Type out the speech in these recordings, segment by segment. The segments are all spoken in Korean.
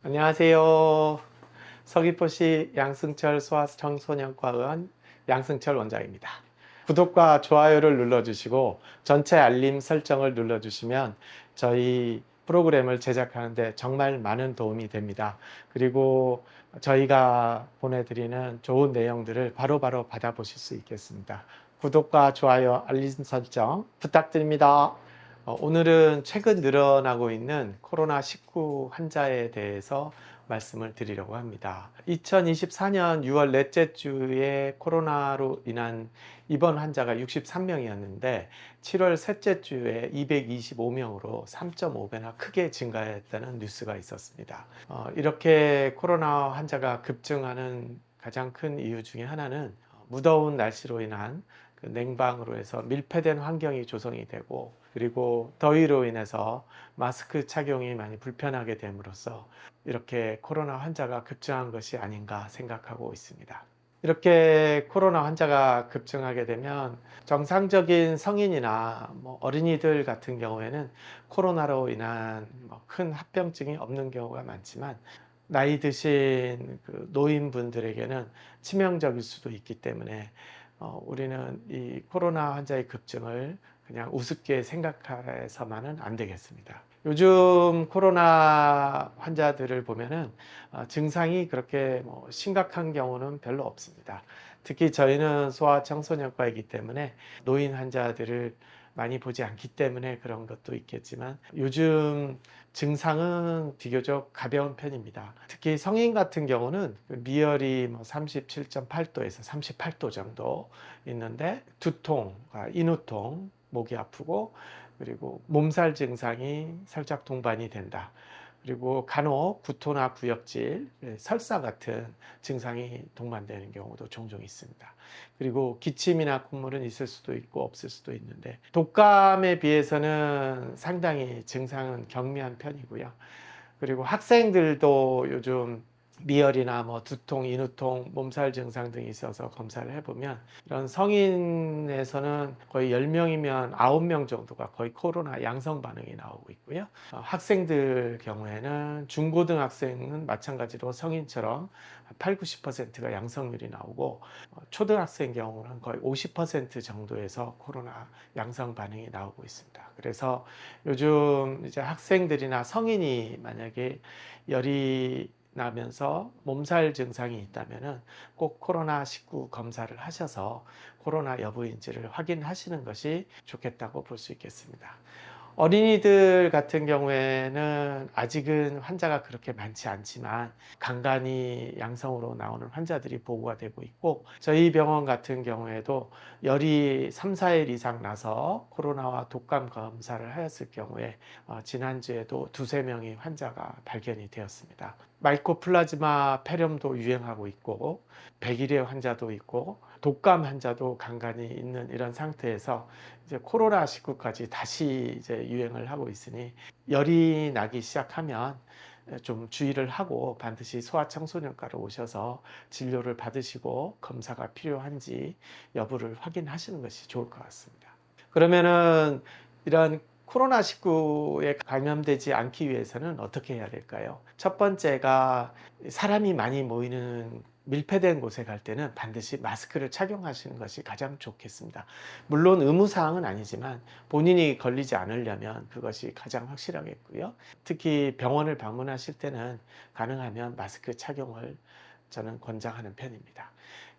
안녕하세요. 서귀포시 양승철 소아청소년과의원 양승철 원장입니다. 구독과 좋아요를 눌러주시고 전체 알림 설정을 눌러주시면 저희 프로그램을 제작하는데 정말 많은 도움이 됩니다. 그리고 저희가 보내드리는 좋은 내용들을 바로바로 받아보실 수 있겠습니다. 구독과 좋아요, 알림 설정 부탁드립니다. 오늘은 최근 늘어나고 있는 코로나19 환자에 대해서 말씀을 드리려고 합니다. 2024년 6월 넷째 주에 코로나로 인한 입원 환자가 63명이었는데 7월 셋째 주에 225명으로 3.5배나 크게 증가했다는 뉴스가 있었습니다. 이렇게 코로나 환자가 급증하는 가장 큰 이유 중에 하나는 무더운 날씨로 인한 그 냉방으로 해서 밀폐된 환경이 조성이 되고, 그리고 더위로 인해서 마스크 착용이 많이 불편하게 됨으로써 이렇게 코로나 환자가 급증한 것이 아닌가 생각하고 있습니다. 이렇게 코로나 환자가 급증하게 되면 정상적인 성인이나 어린이들 같은 경우에는 코로나로 인한 큰 합병증이 없는 경우가 많지만, 나이 드신 그 노인분들에게는 치명적일 수도 있기 때문에 우리는 이 코로나 환자의 급증을 그냥 우습게 생각해서만은 안 되겠습니다. 요즘 코로나 환자들을 보면은 증상이 그렇게 심각한 경우는 별로 없습니다. 특히 저희는 소아청소년과이기 때문에 노인 환자들을 많이 보지 않기 때문에 그런 것도 있겠지만, 요즘 증상은 비교적 가벼운 편입니다. 특히 성인 같은 경우는 미열이 37.8도에서 38도 정도 있는데, 두통, 인후통, 목이 아프고, 그리고 몸살 증상이 살짝 동반이 된다. 그리고 간혹 구토나 구역질, 설사 같은 증상이 동반되는 경우도 종종 있습니다. 그리고 기침이나 콧물은 있을 수도 있고 없을 수도 있는데, 독감에 비해서는 상당히 증상은 경미한 편이고요. 그리고 학생들도 요즘 미열이나 두통, 인후통, 몸살 증상 등이 있어서 검사를 해보면, 이런 성인에서는 거의 10명이면 9명 정도가 거의 코로나 양성 반응이 나오고 있고요. 학생들 경우에는 중고등학생은 마찬가지로 성인처럼 8, 90%가 양성률이 나오고, 초등학생 경우는 거의 50% 정도에서 코로나 양성 반응이 나오고 있습니다. 그래서 요즘 이제 학생들이나 성인이 만약에 열이 나면서 몸살 증상이 있다면은 꼭 코로나19 검사를 하셔서 코로나 여부인지를 확인하시는 것이 좋겠다고 볼 수 있겠습니다. 어린이들 같은 경우에는 아직은 환자가 그렇게 많지 않지만 간간이 양성으로 나오는 환자들이 보고가 되고 있고, 저희 병원 같은 경우에도 열이 3, 4일 이상 나서 코로나와 독감 검사를 하였을 경우에 지난주에도 두세 명의 환자가 발견이 되었습니다. 마이코플라즈마 폐렴도 유행하고 있고, 백일의 환자도 있고, 독감 환자도 간간이 있는 이런 상태에서 이제 코로나19까지 다시 이제 유행을 하고 있으니, 열이 나기 시작하면 좀 주의를 하고 반드시 소아청소년과로 오셔서 진료를 받으시고 검사가 필요한지 여부를 확인하시는 것이 좋을 것 같습니다. 그러면은 이런 코로나19에 감염되지 않기 위해서는 어떻게 해야 될까요? 첫 번째가, 사람이 많이 모이는 밀폐된 곳에 갈 때는 반드시 마스크를 착용하시는 것이 가장 좋겠습니다. 물론 의무사항은 아니지만 본인이 걸리지 않으려면 그것이 가장 확실하겠고요. 특히 병원을 방문하실 때는 가능하면 마스크 착용을 저는 권장하는 편입니다.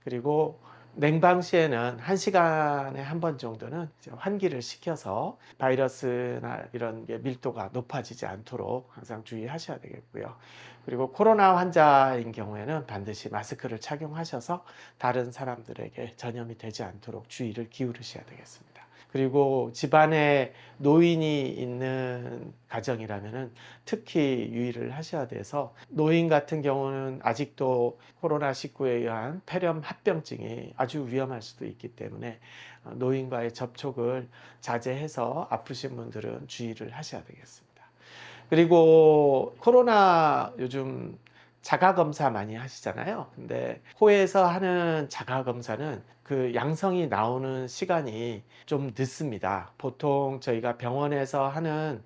그리고 냉방 시에는 1시간에 한 번 정도는 환기를 시켜서 바이러스나 이런 게 밀도가 높아지지 않도록 항상 주의하셔야 되겠고요. 그리고 코로나 환자인 경우에는 반드시 마스크를 착용하셔서 다른 사람들에게 전염이 되지 않도록 주의를 기울이셔야 되겠습니다. 그리고 집안에 노인이 있는 가정이라면 특히 유의를 하셔야 돼서, 노인 같은 경우는 아직도 코로나19에 의한 폐렴 합병증이 아주 위험할 수도 있기 때문에 노인과의 접촉을 자제해서 아프신 분들은 주의를 하셔야 되겠습니다. 그리고 코로나 요즘 자가검사 많이 하시잖아요. 근데 코에서 하는 자가검사는 그 양성이 나오는 시간이 좀 늦습니다. 보통 저희가 병원에서 하는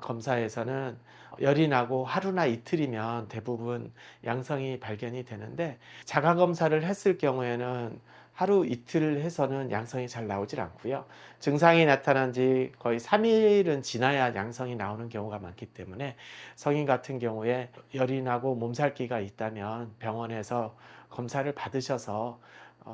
검사에서는 열이 나고 하루나 이틀이면 대부분 양성이 발견이 되는데, 자가 검사를 했을 경우에는 하루 이틀 해서는 양성이 잘 나오질 않고요. 증상이 나타난 지 거의 3일은 지나야 양성이 나오는 경우가 많기 때문에, 성인 같은 경우에 열이 나고 몸살기가 있다면 병원에서 검사를 받으셔서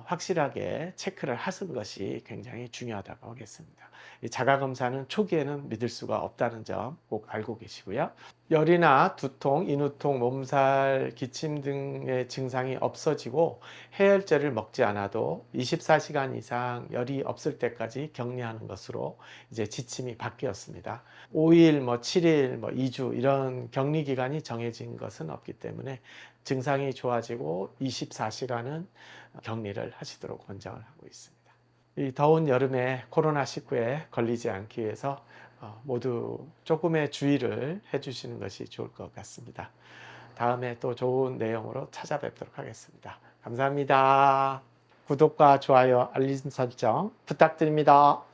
확실하게 체크를 하시는 것이 굉장히 중요하다고 하겠습니다. 이 자가검사는 초기에는 믿을 수가 없다는 점 꼭 알고 계시고요. 열이나 두통, 인후통, 몸살, 기침 등의 증상이 없어지고 해열제를 먹지 않아도 24시간 이상 열이 없을 때까지 격리하는 것으로 이제 지침이 바뀌었습니다. 5일, 7일, 2주 이런 격리 기간이 정해진 것은 없기 때문에 증상이 좋아지고 24시간은 격리를 하시도록 권장을 하고 있습니다. 이 더운 여름에 코로나19에 걸리지 않기 위해서 모두 조금의 주의를 해주시는 것이 좋을 것 같습니다. 다음에 또 좋은 내용으로 찾아뵙도록 하겠습니다. 감사합니다. 구독과 좋아요, 알림 설정 부탁드립니다.